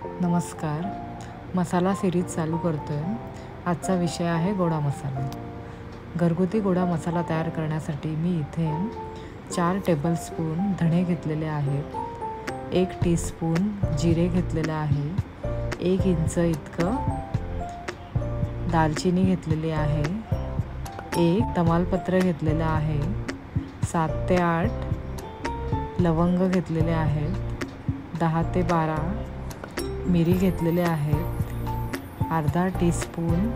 नमस्कार. मसाला सिरीज चालू करतोय. आजचा विषय आहे गोडा मसाला. घरगुती गोडा मसाला तयार करण्यासाठी मी इथे 4 टेबलस्पून धणे घेतलेले आहेत, 1 टीस्पून जिरे घेतलेले आहे, 1 इंच इतकं दालचिनी घेतलेली आहे, 1 तमालपत्र घेतलेलं आहे, 7 ते 8 लवंग घेतलेले आहेत, 10 ते 12 मिरी घेतलेले आहेत, अर्धा टीस्पून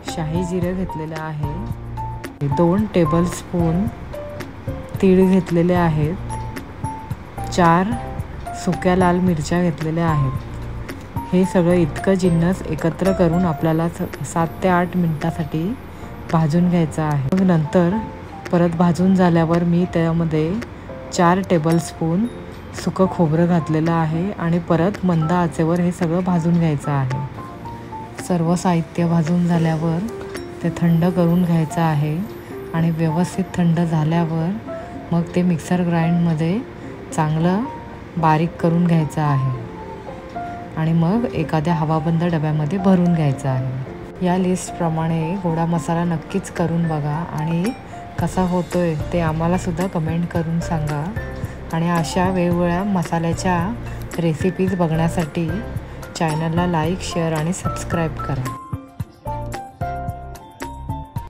शाही जिरं घेतलेलं आहे, 2 टेबलस्पून तीळ घेतलेले आहेत, 4 सुक्या लाल मिरच्या घेतलेल्या आहेत. हे सगळं इतकं जिन्नस एकत्र करून आपल्याला 7 ते 8 मिनिटासाठी भाजून घ्यायचं आहे. मग नंतर परत भाजून झाल्यावर मी त्यामध्ये 4 टेबलस्पून सुकं खोबरं घातलेलं आहे आणि परत मंद आचेवर हे सगळं भाजून घ्यायचं आहे. सर्व साहित्य भाजून झाल्यावर ते थंड करून घ्यायचं आहे आणि व्यवस्थित थंड झाल्यावर मग ते मिक्सर ग्राइंडमध्ये चांगलं बारीक करून घ्यायचं आहे आणि मग एखाद्या हवाबंद डब्यामध्ये भरून घ्यायचं आहे. या लिस्टप्रमाणे गोडा मसाला नक्कीच करून बघा आणि कसा होतोय ते आम्हालासुद्धा कमेंट करून सांगा. आणि अशा वेगवेगळ्या मसाल्याच्या रेसिपीज बघण्यासाठी चॅनलला लाईक, शेअर आणि सबस्क्राईब करा.